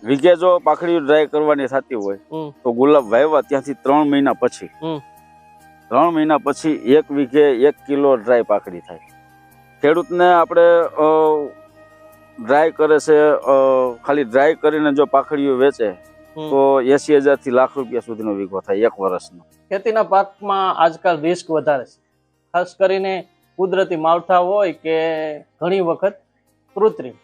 વીઘે જો પાખડીઓ ડ્રાય કરવાની થતી હોય તો ગુલાબ વાવ્યા ત્યાંથી 3 મહિના પછી 3 મહિના પછી 1 વીઘે 1 કિલો ડ્રાય પાખડી થાય. ખેડૂતને આપણે ડ્રાય કરે છે, ખાલી ડ્રાય કરીને જો પાખડીઓ વેચે તો 80,000 થી લાખ રૂપિયા સુધીનો વીઘો થાય 1 વર્ષનો. ખેતીના પાકમાં આજકાલ રિસ્ક વધારે છે, ખાસ કરીને કુદરતી માવઠા હોય કે ઘણી વખત કૃત્રિમ.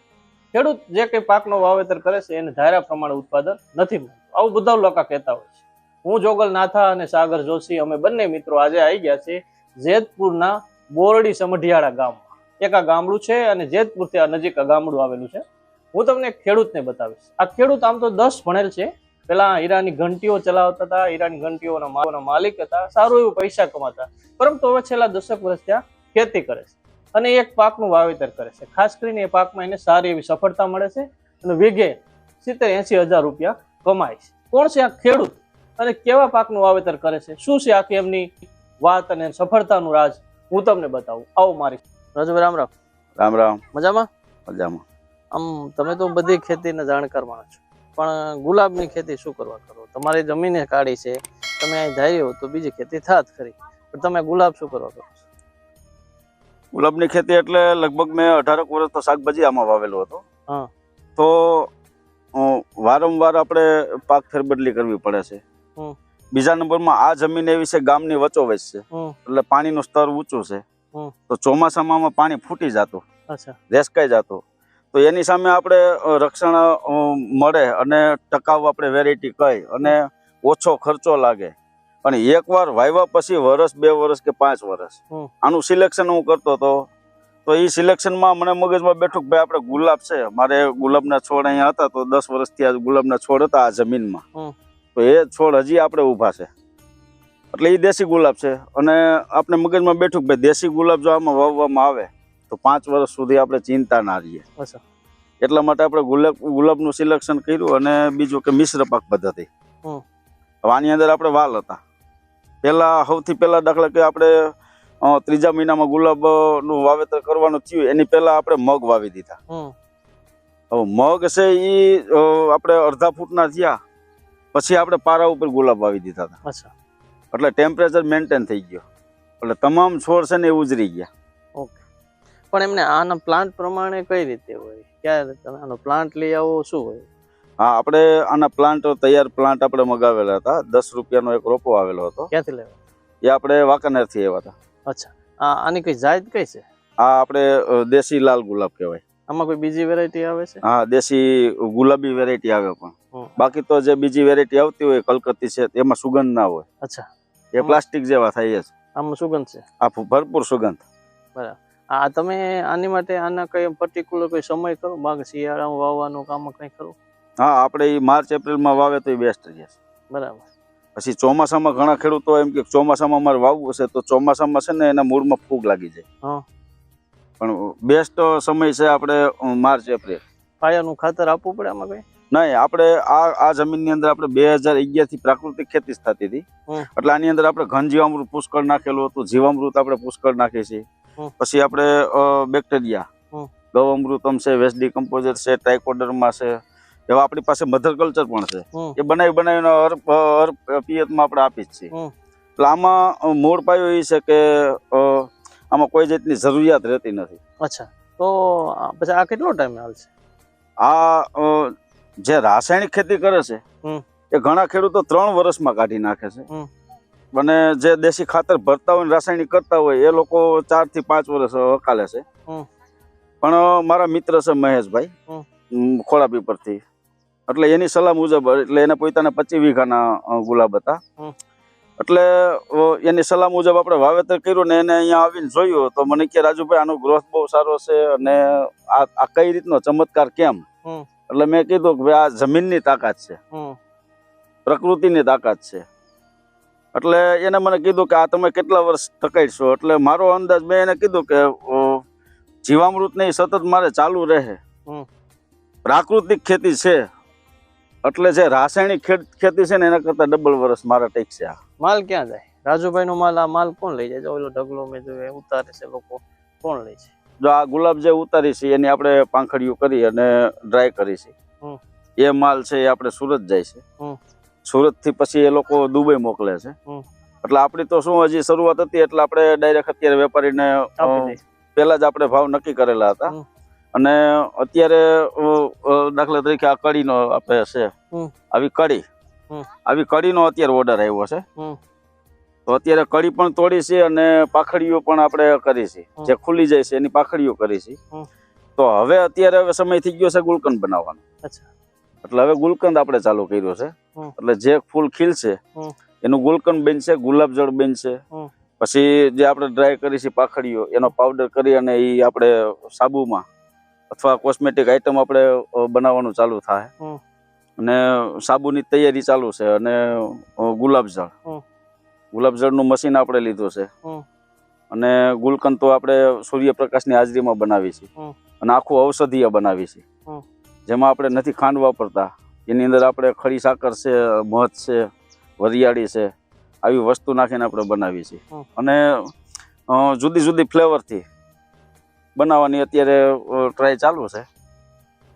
ખેડૂત જે કંઈ પાકનો વાવેતર કરે છે એને ધાર્યા પ્રમાણે ઉત્પાદન નથી મળતું, આવું બધા લોકો કહેતા હોય છે. હું જોગલ નાથા અને સાગર જોશી અમે બંને મિત્રો આજે આવી ગયા છે જેતપુરના બોરડી સમઢિયાળા ગામમાં. એક આ ગામડું છે અને જેતપુરથી આ નજીક આ ગામડું આવેલું છે. હું તમને ખેડૂતને બતાવીશ. આ ખેડૂત આમ તો 10 ભણેલ છે, પેલા હીરાની ઘંટીઓ ચલાવતા હતા, હીરાની ઘંટીઓના માલિક હતા, સારું એવું પૈસા કમાતા, પરંતુ હવે છેલ્લા 10 વર્ષ ત્યાં ખેતી કરે છે અને એક પાકનું વાવેતર કરે છે. ખાસ કરીને એ પાકમાં એને સારી એવી સફળતા મળે છે અને વીઘે 70-80 હજાર રૂપિયા કમાય છે. કોણ છે આ ખેડૂત અને કેવા પાકનું વાવેતર કરે છે, શું છે આખી એમની વાત અને સફળતાનું રાજ, હું તમને બતાવું. આવો મારી રાજુભાઈ. રામ રામ. રામ રામ. મજામાં? મજામાં. આમ તમે તો બધી ખેતીના જાણકાર માણસ છો, પણ ગુલાબની ખેતી શું કરવા કરો? તમારી જમીને કાઢી છે, તમે અહીં ધાર્યો તો બીજી ખેતી થાત ખરી, પણ તમે ગુલાબ શું કરવા કરો છો? ગુલાબની ખેતી એટલે લગભગ મેં 18 વર્ષ તો શાકભાજી આમાં વાવેલો હતો. તો વારંવાર આપણે પાક ફેરબદલી કરવી પડે છે. બીજા નંબરમાં આ જમીન એવી છે ગામની વચ્ચોવચ છે, એટલે પાણીનું સ્તર ઊંચું છે. તો ચોમાસામાં પાણી ફૂટી જતું, રેસકાઈ જતું, તો એની સામે આપણે રક્ષણ મળે અને ટકાઉ આપણે વેરાયટી કહી અને ઓછો ખર્ચો લાગે. અને એકવાર વાવ્યા પછી વર્ષ 2 વર્ષ કે 5 વર્ષ આનું સિલેક્શન હું કરતો હતો. તો એ સિલેક્શનમાં મને મગજમાં બેઠું કે ભાઈ આપણે ગુલાબ છે, મારે ગુલાબના છોડ અહીંયા હતા તો 10 વર્ષથી આ ગુલાબના છોડ હતા આ જમીનમાં, તો એ છોડ હજી આપણે ઊભા છે, એટલે એ દેશી ગુલાબ છે. અને આપણે મગજમાં બેઠું કે ભાઈ દેશી ગુલાબ જો આમાં વાવવામાં આવે તો 5 વર્ષ સુધી આપણે ચિંતા ના રહીએ. એટલા માટે આપણે ગુલાબનું સિલેક્શન કર્યું. અને બીજું કે મિશ્ર પાક પદ્ધતિ. આની અંદર આપણે વાલ હતા. સૌથી પહેલા દાખલા કે આપણે 3જા મહિનામાં ગુલાબનું વાવેતર કરવાનું થયું એની પહેલા આપણે મગ વાવી દીધા. હવે મગ છે એ આપણે અડધા ફૂટના થયા પછી આપણે પારા ઉપર ગુલાબ વાવી દીધા હતા. એટલે ટેમ્પરેચર મેન્ટેન થઈ ગયો, એટલે તમામ છોડ છે ને એ ઉજરી ગયા. ઓકે, પણ એમને આના પ્લાન્ટ પ્રમાણે કઈ રીતે હોય? ક્યારે તમે આનો પ્લાન્ટ લઈ આવો, શું હોય? હા, આપણે આના પ્લાન્ટ તૈયાર પ્લાન્ટ આપણે મગાવેલા હતા. 10 રૂપિયાનો એક રોપો આવેલો હતો. ક્યાંથી લેવા? એ આપણે વાંકાનેરથી આવ્યા હતા. અચ્છા, આની કઈ જાત કઈ છે? આ આપણે દેશી લાલ ગુલાબ કહેવાય. આમાં કોઈ બીજી વેરાયટી આવે છે? હા, દેશી ગુલાબી વેરાયટી આવે, પણ બાકી તો જે બીજી વેરાયટી આવતી હોય કલકત્તી છે એમાં સુગંધ ના હોય. અચ્છા, એ પ્લાસ્ટિક જેવા થાય છે. આમાં સુગંધ છે? આ ભરપૂર સુગંધ. બરાબર. તમે આની માટે આના કઈ પર્ટિક્યુલર કોઈ સમય કરો? બાગ શિયાળામાં વાવવાનું કામ કઈ ખરું? હા, આપણે એ માર્ચ એપ્રિલમાં વાવે તો એ બેસ્ટ રહેશે. બરાબર. પછી ચોમાસામાં ઘણા ખેડૂતો એમ કે ચોમાસામાં અમારે વાવવું છે તો ચોમાસામાં છે ને એના મૂળમાં ફૂગ લાગી જાય. પણ બેસ્ટ સમય છે આપણે માર્ચ એપ્રિલ. પાયાનું ખાતર આપવું પડે આમાં કઈ? નહીં, આપણે આ જમીનની અંદર આપણે 2011 થી પ્રાકૃતિક ખેતી થતી હતી, એટલે આની અંદર આપણે ઘન જીવામૃત પુષ્કળ નાખેલું હતું, જીવામૃત આપણે પુષ્કળ નાખીએ છીએ. પછી આપણે બેક્ટેરિયા, ગૌઅમૃતમ છે, વેસ્ટ ડિકમ્પોઝર છે, ટ્રાઇકોડર્મા છે, એવા આપણી પાસે મધર કલ્ચર પણ છે. એ બનાવીને પિયતમાં આપણે આપી જ છીએ. એટલે આમાં મૂળ પાયો એ છે કે આમાં કોઈ જાતની જરૂરિયાત રહેતી નથી. અચ્છા, તો પછી આ કેટલો ટાઈમ હાલશે? આ જે રાસાયણિક ખેતી કરે છે એ ઘણા ખેડૂતો 3 વર્ષમાં કાઢી નાખે છે, અને જે દેશી ખાતર ભરતા હોય રાસાયણિક કરતા હોય એ લોકો 4 થી 5 વર્ષ હકાલે છે. પણ મારા મિત્ર છે મહેશભાઈ ખોડાપીપરથી, એટલે એની સલાહ મુજબ, એટલે એને પોતાના 25 વીઘાના ગુલાબ હતા, એટલે એની સલાહ મુજબ આપણે વાવેતર કર્યું ને એને અહીંયા આવીને જોયું તો મને કે રાજુભાઈ આનો ગ્રોથ બહુ સારો છે અને આ કઈ રીતનો ચમત્કાર કેમ? એટલે મેં કીધું કે ભાઈ આ જમીનની તાકાત છે, પ્રકૃતિની તાકાત છે. એટલે એને મને કીધું કે આ તમે કેટલા વર્ષ ટકાઈશો? એટલે મારો અંદાજ, મેં એને કીધું કે જીવામૃત ને સતત મારે ચાલુ રહે, પ્રાકૃતિક ખેતી છે એટલે જે રાસાયણિક ખેતી છે ને એના કરતા ડબલ વર્ષ મારા ટેકશે. આ માલ ક્યાં જાય? રાજુભાઈ નો માલ, આ માલ કોણ લઈ જાય? ઓલો ઢગલો મેં જોયો ઉતારે છે લોકો, કોણ લે છે? જો આ ગુલાબ જે ઉતારી છે એની આપણે પાંખડીઓ કરી અને ડ્રાય કરી છે, એ માલ છે એ આપણે સુરત જાય છે. સુરત થી પછી એ લોકો દુબઈ મોકલે છે. એટલે આપણી તો શું હજી શરૂઆત હતી એટલે આપણે ડાયરેક્ટ અત્યારે વેપારીને પહેલા જ આપણે ભાવ નક્કી કરેલા હતા. અને અત્યારે દાખલા તરીકે આ કડીનો આપણે છે આવી કડીનો અત્યારે ઓર્ડર આવ્યો છે. તો અત્યારે કડી પણ તોડી છે અને પાખડીઓ પણ આપણે કરી છે. જે ખુલી જાય છે એની પાખડીઓ કરી છે. તો હવે અત્યારે સમય થઈ ગયો છે ગુલકંદ બનાવવાનો. એટલે હવે ગુલકંદ આપણે ચાલુ કર્યો છે. એટલે જે ફૂલ ખીલશે એનું ગુલકંદ બનશે, ગુલાબજળ બનશે. પછી જે આપણે ડ્રાય કરી છે પાખડીઓ એનો પાવડર કરી અને એ આપણે સાબુમાં અથવા કોસ્મેટિક આઈટમ આપણે બનાવવાનું ચાલુ થાય. અને સાબુની તૈયારી ચાલુ છે. અને ગુલાબજળનું મશીન આપણે લીધું છે. અને ગુલકંદ તો આપણે સૂર્યપ્રકાશની હાજરીમાં બનાવી છે. અને આખું ઔષધીય બનાવી છે. જેમાં આપણે નથી ખાંડ વાપરતા. એની અંદર આપણે ખડી સાકર છે, મધ છે, વરિયાળી છે, આવી વસ્તુ નાખીને આપણે બનાવી છે. અને જુદી જુદી ફ્લેવરથી બનાવવાની અત્યારે ટ્રાય ચાલુ છે.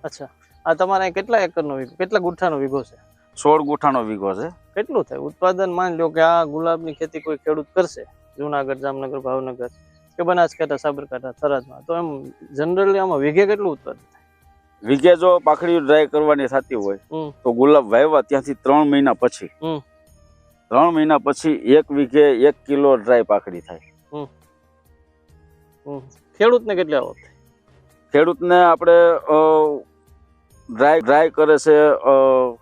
અચ્છા, આ તમારે કેટલા એકરનો વીઘો, કેટલા ગુઠ્ઠાનો વીઘો છે? 16 ગુઠ્ઠાનો વીઘો છે. કેટલું થાય ઉત્પાદન? માની લો કે આ ગુલાબની ખેતી કોઈ ખેડૂત કરશે જુનાગઢ, જામનગર, ભાવનગર કે બનાસકાંઠા, સાબરકાંઠા, થરાદમાં, તો એમ જનરલી આમાં વીઘે કેટલું ઉત્પાદન થાય? વીઘે જો પાખડીઓ ડ્રાય કરવાની થતી હોય તો ગુલાબ વાવ્યા ત્યાંથી 3 મહિના પછી 3 મહિના પછી 1 વીઘે 1 કિલો ડ્રાય પાખડી થાય. ખેડૂતને કેટલી આવક થાય? ખેડૂતને આપણે ડ્રાય કરે છે,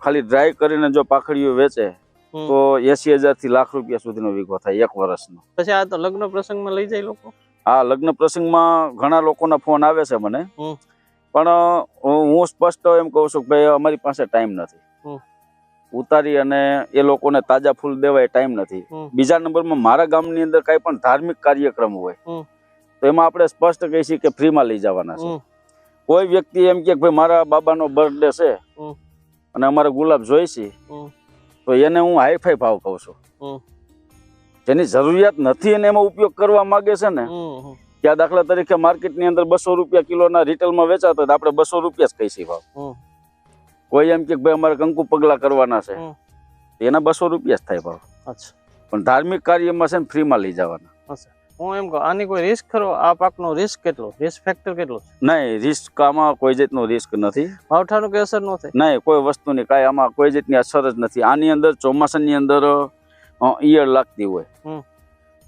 ખાલી ડ્રાય કરીને જો પાખડીઓ વેચે તો 80,000 થી લાખ રૂપિયા સુધીનો વીઘો થાય 1 વર્ષનો. પછી આ તો લગ્ન પ્રસંગમાં લઈ જાય લોકો? હા, લગ્ન પ્રસંગમાં ઘણા લોકોના ફોન આવે છે મને. પણ હું સ્પષ્ટ એમ કહું છું કે ભાઈ અમારી પાસે ટાઈમ નથી ઉતારી અને એ લોકોને તાજા ફૂલ દેવાય ટાઈમ નથી. બીજા નંબરમાં મારા ગામની અંદર કઈ પણ ધાર્મિક કાર્યક્રમ હોય તો એમાં આપણે સ્પષ્ટ કહી છીએ કે ફ્રીમાં લઈ જવાના છે. કોઈ વ્યક્તિ એમ કે ભાઈ મારા બાબાનો બર્થડે છે અને અમારે ગુલાબ જોઈશે તો એને હું હાઈફાઈ ભાવ કહું છું. જેની જરૂરિયાત નથી અને એમાં ઉપયોગ કરવા માંગે છે ને, ત્યાં દાખલા તરીકે માર્કેટની અંદર 200 રૂપિયા કિલોના રિટેલમાં વેચાતો હોય તો આપણે 200 રૂપિયા જ કહીશું ભાવ. કોઈ એમ કે ભાઈ અમારે કંકુ પગલા કરવાના છે એના 200 રૂપિયા જ થાય ભાવ. પણ ધાર્મિક કાર્યમાં છે ને ફ્રીમાં લઈ જવાના. હું એમ કહું આની કોઈ રિસ્ક ખરો? આ પાકનો રિસ્ક કેટલો, રિસ્ક ફેક્ટર કેટલો? નહીં, રિસ્ક આમાં કોઈ જાતનો રિસ્ક નથી. માવઠાનું કઈ અસર ન થાય? નહીં, કોઈ વસ્તુની કાંઈ આમાં કોઈ જાતની અસર જ નથી. આની અંદર ચોમાસાની અંદર ઈયળ લાગતી હોય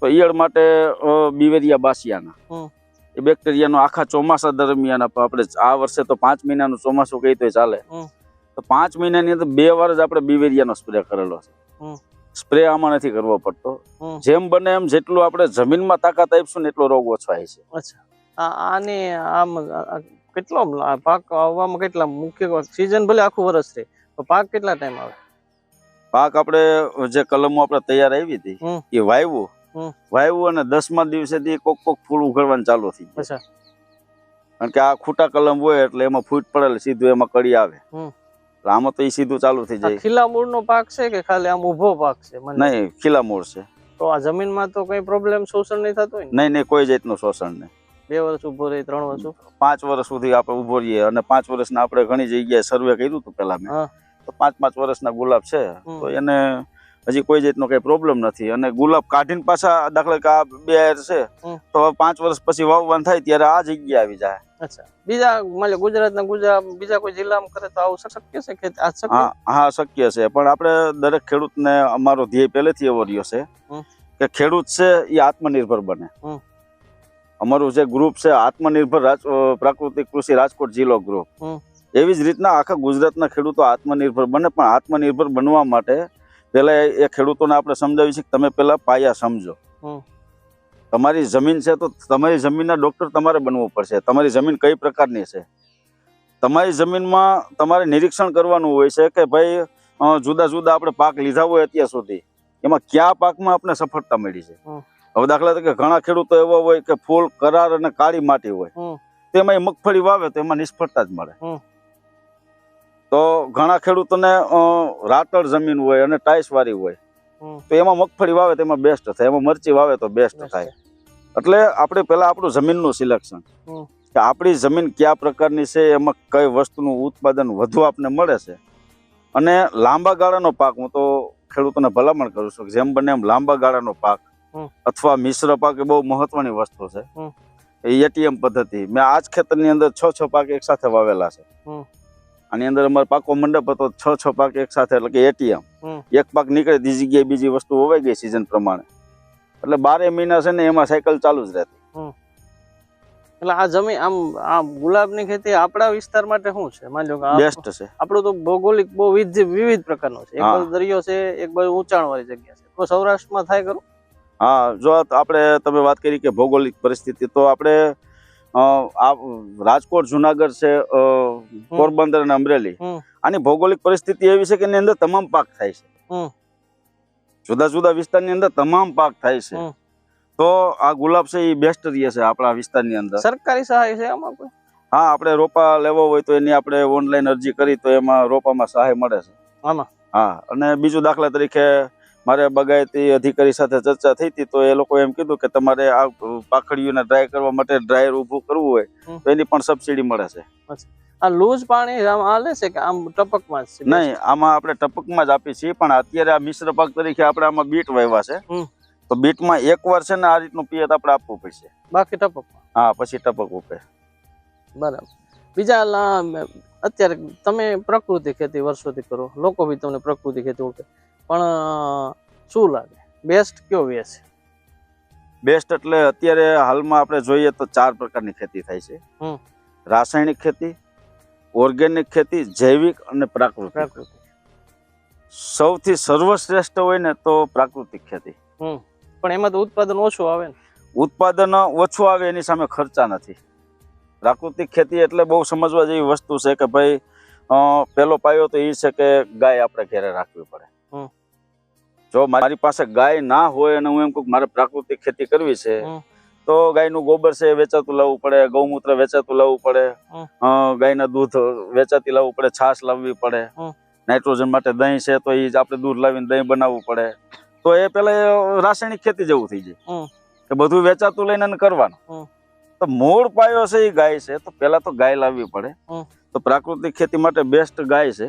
તો ઈયળ માટે બીવેરિયા બાસિયાના એ બેક્ટેરિયાનો આખા ચોમાસા દરમિયાન આપણે આ વર્ષે તો 5 મહિનાનું ચોમાસું કહી તો ચાલે, તો 5 મહિનાની અંદર 2 વાર જ આપણે બીવેરિયાનો સ્પ્રે કરેલો છે. સ્પ્રે આમાં નથી કરવો પડતો. જેમ બને એમ જેટલું આપણે જમીનમાં તાકાત આપીશું ને એટલો રોગ ઓછો થાય છે. અચ્છા, આની આમ કેટલો પાક આવવામાં કેટલા મુખ્ય સીઝન ભલે આખું વર્ષ રહે તો પાક કેટલા ટાઈમ આવે? પાક આપણે જે કલમો આપણે તૈયાર આવી હતી એ વાવ્યું અને 10મા દિવસેથી કોક ફૂલ ઉઘડવાનું ચાલુ થઈ જાય. કારણ કે આ ખૂટા કલમ હોય એટલે એમાં ફૂટ પડે સીધું એમાં કડી આવે. આમાં તો એ સીધું ચાલુ થઈ જાય. ખીલા મૂળનો પાક છે કે ખાલી આમ ઉભો પાક છે? નહીં, ખીલા મૂળ છે. તો આ જમીનમાં તો કઈ પ્રોબ્લેમ શોષણ નહીં થતું? નહીં, કોઈ જાતનું શોષણ નહીં. 2 વર્ષ ઉભો રહી, 3 વર્ષ, 5 વર્ષ સુધી આપણે ઉભો રહીએ. અને 5 વર્ષના આપણે ઘણી જગ્યાએ સર્વે કર્યું હતું પેલા મેં, તો 5 વર્ષના ગુલાબ છે તો એને હજી કોઈ જાતનો કઈ પ્રોબ્લેમ નથી. અને ગુલાબ કાઢીને પાછા દાખલા કે આ 2 છે તો 5 વર્ષ પછી વાવવાનું થાય ત્યારે આ જગ્યા આવી જાય. અચ્છા, બીજા માલે ગુજરાતના બીજા કોઈ જિલ્લામાં કરે તો આવું શક્ય છે કે? હા, શક્ય છે. પણ આપણે દરેક ખેડૂતને અમારો ધ્યેય પહેલેથી એવો રહ્યો છે કે ખેડૂત છે એ આત્મનિર્ભર બને. અમારું જે ગ્રુપ છે આત્મનિર્ભર પ્રાકૃતિક કૃષિ રાજકોટ જિલ્લો ગ્રુપ, એવી જ રીતના આખા ગુજરાતના ખેડૂતો આત્મનિર્ભર બને. પણ આત્મનિર્ભર બનવા માટે પહેલા એ ખેડૂતોને આપણે સમજાવી છે કે તમે પહેલા પાયા સમજો. તમારી જમીન છે તો તમારી જમીનના ડોક્ટર તમારે બનવું પડશે. તમારી જમીન કઈ પ્રકારની છે તમારી જમીનમાં તમારે નિરીક્ષણ કરવાનું હોય છે કે ભાઈ જુદા જુદા આપણે પાક લીધા હોય અત્યાર સુધી એમાં કયા પાકમાં આપણે સફળતા મળી છે. હવે દાખલા તરીકે ઘણા ખેડૂતો એવા હોય કે ફૂલ કરાર અને કાળી માટી હોય તેમાં એ મગફળી વાવે તો એમાં નિષ્ફળતા જ મળે. તો ઘણા ખેડૂતોને રાતળ જમીન હોય અને ટાઈસ વાળી હોય તો એમાં મગફળી વાવે તો એમાં બેસ્ટ થાય, એમાં મરચી વાવે તો બેસ્ટ થાય. એટલે આપણે પેલા આપણું જમીનનું સિલેક્શન, કે આપણી જમીન કયા પ્રકારની છે, એમાં કઈ વસ્તુનું ઉત્પાદન વધુ આપને મળે છે. અને લાંબા ગાળાનો પાક હું તો ખેડૂતોને ભલામણ કરું છું કે જેમ બને એમ લાંબા ગાળાનો પાક અથવા મિશ્ર પાક એ બહુ મહત્વની વસ્તુ છે. એટીએમ પદ્ધતિ મેં આ જ ખેતરની અંદર 6 પાક એક સાથે વાવેલા છે. આની અંદર અમારો પાકો મંડપ હતો, 6 પાક એક સાથે, એટલે કે એટીએમ. એક પાક નીકળે બીજી જગ્યાએ બીજી વસ્તુ હોવાઈ ગઈ સિઝન પ્રમાણે, એટલે 12 મહિના છે ને એમાં સાયકલ ચાલુ જ રહેતી. એટલે આ જમીન આમ ગુલાબની ખેતી આપણા વિસ્તાર માટે શું છે? માની લો કે બેસ્ટ છે. આપણું તો ભૌગોલિક બહુ વિવિધ પ્રકારનો છે. એક બાજુ દરિયો છે, એક બાજુ ઊંચાણવાળી જગ્યા છે. તો સૌરાષ્ટ્રમાં થાય ખરું? હા, જો આપણે તમે વાત કરી કે ભૌગોલિક પરિસ્થિતિ, તો આપણે રાજકોટ, જુનાગઢ છે, પોરબંદર અને અમરેલી, આની ભૌગોલિક પરિસ્થિતિ એવી છે કે એની અંદર તમામ પાક થાય છે. જુદા જુદા વિસ્તારની અંદર તમામ પાક થાય છે. તો આ ગુલાબ છે એ બેસ્ટ રહે છે આપણા વિસ્તારની અંદર. સરકારી સહાય છે આમાં કોઈ? હા, આપણે રોપા લેવો હોય તો એની આપણે ઓનલાઈન અરજી કરી તો એમાં રોપામાં સહાય મળે છે આમાં. હા, અને બીજું દાખલા તરીકે મારે બાગાયતી અધિકારી સાથે ચર્ચા થઈ હતી, તો એ લોકો એમ કીધું કે તમારે આ પાખડીઓને ડ્રાય કરવા માટે ડ્રાયર ઊભું કરવું હોય તો એની પણ સબસિડી મળે છે. આ લૂઝ પાણી આમ હાલે છે કે આમ ટપકમાં જ છે? નહીં, આમાં આપણે ટપકમાં જ આપીએ છીએ, પણ અત્યારે આ મિશ્ર પાક તરીકે આપણે આમાં બીટ વાવ્યા છે. તો બીટમાં એકવાર છે ને આ રીતનું પિયત આપણે આપવું પડશે, બાકી ટપકમાં. હા, પછી ટપક ઉપે. બરાબર. બીજા અત્યારે તમે પ્રકૃતિ ખેતી વર્ષોથી કરો, લોકો બી તમને પ્રકૃતિ ખેતી ઓળખે, પણ શું લાગે બેસ્ટ કયો વે છે? બેસ્ટ એટલે અત્યારે હાલમાં આપણે જોઈએ તો 4 પ્રકારની ખેતી થાય છે. રાસાયણિક ખેતી, ઓર્ગેનિક ખેતી, જૈવિક અને પ્રાકૃતિક. સૌથી સર્વશ્રેષ્ઠ હોય ને તો પ્રાકૃતિક ખેતી. પણ એમાં તો ઉત્પાદન ઓછું આવે ને? ઉત્પાદન ઓછું આવે, એની સામે ખર્ચા નથી. પ્રાકૃતિક ખેતી એટલે બહુ સમજવા જેવી વસ્તુ છે કે ભાઈ પેલો પાયો તો એ છે કે ગાય આપણે ઘરે રાખવી પડે. જો મારી પાસે ગાય ના હોય અને હું એમ કહું મારે પ્રાકૃતિક ખેતી કરવી છે, તો ગાયનું ગોબર છે વેચાતું લાવવું પડે, ગૌમૂત્ર વેચાતું લાવવું પડે, ગાયના દૂધ વેચાતી લાવવું પડે, છાશ લાવવી પડે, નાઇટ્રોજન માટે દહીં છે તો એ આપણે દૂધ લાવીને દહીં બનાવવું પડે. તો એ પેલા રાસાયણિક ખેતી જેવું થઈ જાય કે બધું વેચાતું લઈને કરવાનું. તો મૂળ પાયો છે એ ગાય છે, તો પેલા તો ગાય લાવવી પડે. તો પ્રાકૃતિક ખેતી માટે બેસ્ટ ગાય છે.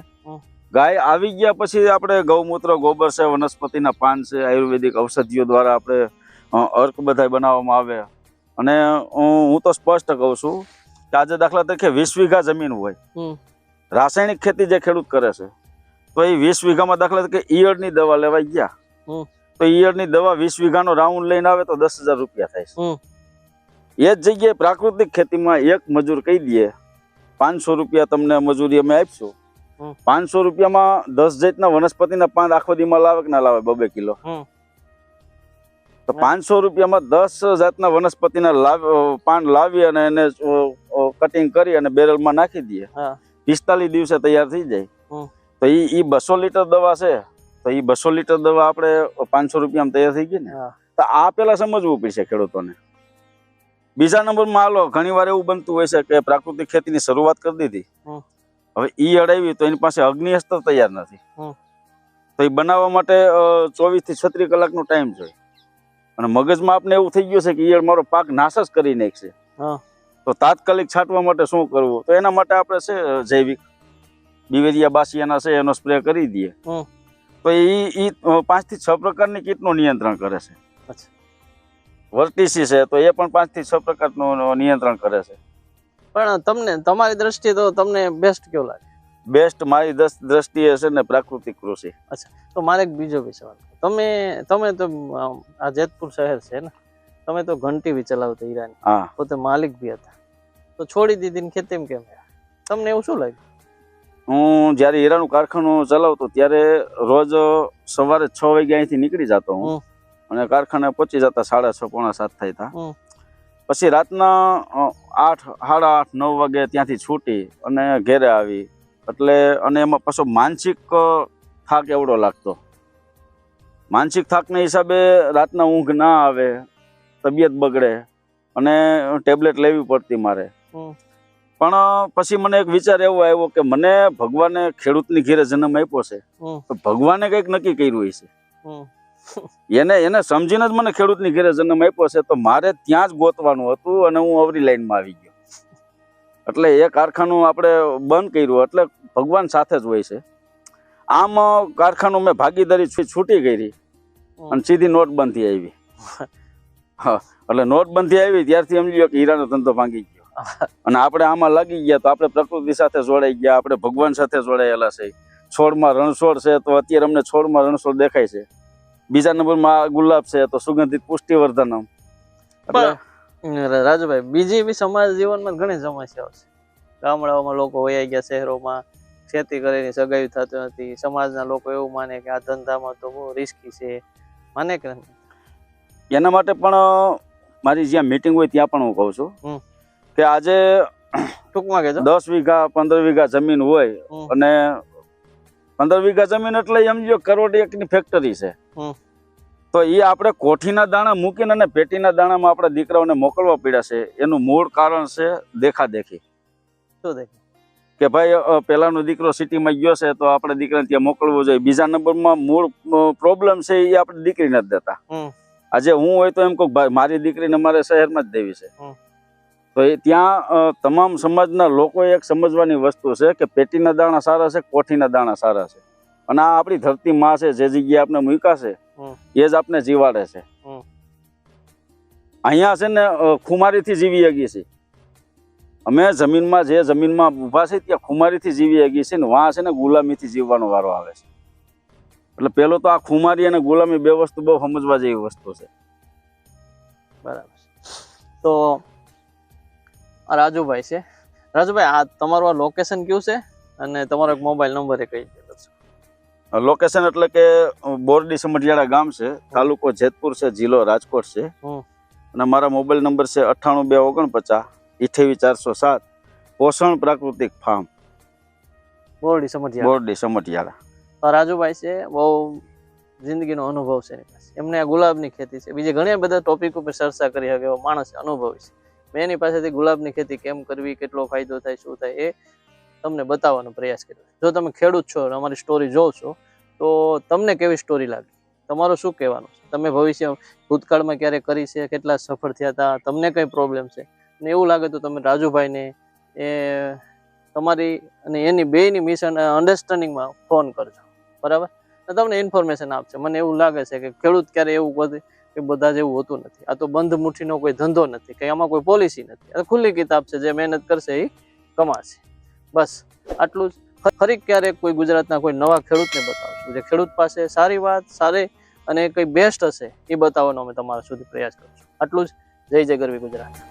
ગાય આવી ગયા પછી આપણે ગૌમૂત્ર, ગોબર છે, વનસ્પતિના પાન છે, આયુર્વેદિક ઔષધિઓ દ્વારા આપણે અર્ક બધા બનાવવામાં આવે. અને હું તો સ્પષ્ટ કહું છું કે આજે દાખલા તરીકે 20 વીઘા જમીન હોય, રાસાયણિક ખેતી જે ખેડૂત કરે છે, તો એ 20 વીઘામાં દાખલા તરીકે ઈયળની દવા લેવા ગયા, તો ઈયળની દવા 20 વીઘાનો રાઉન્ડ લઈને આવે તો 10,000 રૂપિયા થાય છે. એ જ જગ્યાએ પ્રાકૃતિક ખેતીમાં એક મજૂર કહી દે 500 રૂપિયા તમને મજૂરી અમે આપીશું, 500 રૂપિયામાં 10 જાતના વનસ્પતિના પાન આખો દીમાં લાવે કે ના લાવે 2 કિલો? તો 500 રૂપિયામાં 10 જાતના વનસ્પતિના પાન લાવી અને એને કટિંગ કરી અને બેરલમાં નાખી દઈએ, 45 દિવસે તૈયાર થઈ જાય. તો એ 200 લીટર દવા છે, તો એ 200 લીટર દવા આપણે 500 રૂપિયામાં તૈયાર થઈ ગઈ ને. તો આ પેલા સમજવું પડશે ખેડૂતોને. બીજા નંબરમાં હાલો, ઘણી વાર એવું બનતું હોય છે કે પ્રાકૃતિક ખેતીની શરૂઆત કરી દીધી, હવે ઈ અડાવી તો એની પાસે અગ્નિઅસ્ત્ર તૈયાર નથી, તો એ બનાવવા માટે 24 થી 36 કલાકનો ટાઈમ જોઈએ. અને મગજમાં આપણે એવું થઈ ગયું છે કે ઈયળ મારો પાક નાશ જ કરી નાખશે, તો તાત્કાલિક છાંટવા માટે શું કરવું? તો એના માટે આપણે છે જૈવિક બિવેરિયા બાસિયાના છે એનો સ્પ્રે કરી દઈએ, તો એ 5 થી 6 પ્રકારની કીટનું નિયંત્રણ કરે છે. વર્ટિસી છે તો એ પણ 5 થી 6 પ્રકારનું નિયંત્રણ કરે છે. પણ તમને તમારી દ્રષ્ટિએ તો તમને બેસ્ટ કયો લાગે? બેસ્ટ મારી દ્રષ્ટિએ છે ને પ્રાકૃતિક કૃષિ. અચ્છા, તો મારે એક બીજો બી સવાલ. તમે તો આ જેતપુર શહેર છે ને, તમે તો ઘંટી બી ચલાવતા હીરાની, પોતે માલિક બી હતા, તો છોડી દીધી ને ખેતીમાં કેમ? તમને એવું શું લાગ્યું? હું જયારે હીરાનું કારખાનું ચલાવતો ત્યારે રોજ સવારે 6 વાગે અહીંથી નીકળી જતો હું, અને કારખાને પહોંચી જતા 6:30 પોણા 7 થાય હતા. પછી રાતના 8, 8:30, 9 વાગે ત્યાંથી છૂટી અને ઘેરે આવી, એટલે અને એમાં પાછો માનસિક થાક એવડો લાગતો. માનસિક થાકના હિસાબે રાતના ઊંઘ ના આવે, તબિયત બગડે અને ટેબ્લેટ લેવી પડતી મારે. પણ પછી મને એક વિચાર એવો આવ્યો કે મને ભગવાને ખેડૂતની ઘેરે જન્મ આપ્યો છે, તો ભગવાને કંઈક નક્કી કર્યું હશે. એને સમજીને જ મને ખેડૂતની ઘેરે જન્મ આપ્યો છે, તો મારે ત્યાં જ ગોતવાનું હતું અને હું અવરી લાઈનમાં આવી ગયો. એટલે એ કારખાનું આપણે બંધ કર્યું એટલે ભગવાન સાથે જ હોય છે. આમ કારખાનું મેં ભાગીદારી છૂટી કરી અને સીધી નોટબંધી આવી. હા, એટલે નોટબંધી આવી ત્યારથી સમજી લો કે હીરાનો ધંધો ભાંગી ગયો. અને આપણે આમાં લાગી ગયા તો આપણે પ્રકૃતિ સાથે જોડાઈ ગયા, આપણે ભગવાન સાથે જોડાયેલા છે. છોડમાં રણછોડ છે તો અત્યારે અમને છોડમાં રણછોડ દેખાય છે. બીજા નંબરમાં ગુલાબ છે તો સુગંધિત પુષ્ટિવર્ધનમ. રાજુભાઈ, બીજી બી સમાજ જીવનમાં ઘણી સમસ્યાઓ છે. ગામડાઓમાં લોકો વયા ગયા, શહેરોમાં ખેતી કરીને સગાઈ થતી નથી. સમાજના લોકો એવું માને કે આ ધંધામાં તો બહુ રિસ્કી છે, માને કે નહીં? એના માટે પણ મારી જ્યાં મીટિંગ હોય ત્યાં પણ હું કહું છું કે આજે ટૂંકમાં કહેજો 10 વીઘા 15 વીઘા જમીન હોય અને 15 વીઘા જમીન એટલે સમજો કરોડ એકની ફેક્ટરી છે. તો એ આપણે કોઠીના દાણા મૂકીને અને પેટીના દાણામાં આપણા દીકરાઓને મોકલવા પડ્યા છે. એનું મૂળ કારણ છે દેખાદેખી. શું દેખે કે ભાઈ પેલાનો દીકરો સિટીમાં ગયો છે તો આપણે દીકરાને ત્યાં મોકલવો જોઈએ. બીજા નંબરમાં મૂળ પ્રોબ્લેમ છે એ આપણે દીકરી નથી દેતા. આજે હું હોય તો એમ કહું ભાઈ મારી દીકરીને મારે શહેરમાં જ દેવી છે. તો એ ત્યાં તમામ સમાજના લોકોએ એક સમજવાની વસ્તુ છે કે પેટીના દાણા સારા છે, કોઠીના દાણા સારા છે. અને આ આપણી ધરતી માં છે, જે જગ્યાએ આપણે મૂક્યા છે એ જ આપણે જીવાડે છે. અહીંયા છે ને ખુમારીથી જીવી હગી છે. અમે જમીનમાં જે જમીનમાં ઊભા છે ત્યાં ખુમારીથી જીવી હગી છે ને વાં છે ને ગુલામીથી જીવવાનો વારો આવે છે. એટલે પેલો તો આ ખુમારી અને ગુલામી બે વસ્તુ બહુ સમજવા જેવી વસ્તુ છે. બરાબર. તો રાજુભાઈ છે. રાજુભાઈ, આ તમારું આ લોકેશન કયું છે અને તમારો એક મોબાઈલ નંબર કહી દો. લોકેશન એટલે કે બોરડી સમઢિયાળા ગામ છે, તાલુકો જેતપુર છે, જિલ્લો રાજકોટ છે. અને મારા મોબાઈલ નંબર છે 98249 28 407. પોષણ પ્રાકૃતિક ફાર્મ, બોરડી સમઢિયાળા. રાજુભાઈ છે, બહુ જિંદગીનો અનુભવ છે એની પાસે. એમને આ ગુલાબની ખેતી છે, બીજી ઘણા બધા ટોપિક ઉપર ચર્ચા કરી શકે એવો માણસ અનુભવી છે. મેં એની પાસેથી ગુલાબની ખેતી કેમ કરવી, કેટલો ફાયદો થાય, શું થાય એ તમને બતાવવાનો પ્રયાસ કર્યો. જો તમે ખેડૂત છો અને અમારી સ્ટોરી જોવ છો તો તમને કેવી સ્ટોરી લાગી, તમારું શું કહેવાનું છે? તમે ભવિષ્ય ભૂતકાળમાં ક્યારે કરી છે, કેટલા સફળ થયા હતા, તમને કઈ પ્રોબ્લેમ છે? અને એવું લાગે તો તમે રાજુભાઈને એ તમારી અને એની બેયની મિશન અન્ડરસ્ટેન્ડિંગમાં ફોન કરજો, બરાબર? તમને ઇન્ફોર્મેશન આપશે. મને એવું લાગે છે કે ખેડૂત ક્યારે એવું બધું કે બધા જેવું હોતું નથી. આ તો બંધ મુઠ્ઠીનો કોઈ ધંધો નથી, કે આમાં કોઈ પોલિસી નથી. આ ખુલ્લી કિતાબ છે, જે મહેનત કરશે એ કમાશે. બસ આટલું જ. ફરી ક્યારેક કોઈ ગુજરાતના કોઈ નવા ખેડૂતને બતાવશું, જે ખેડૂત પાસે સારી વાત, સારી અને કઈ બેસ્ટ હશે એ બતાવવાનો અમે તમારા સુધી પ્રયાસ કરીશું. આટલું જ. જય જય ગરવી ગુજરાત.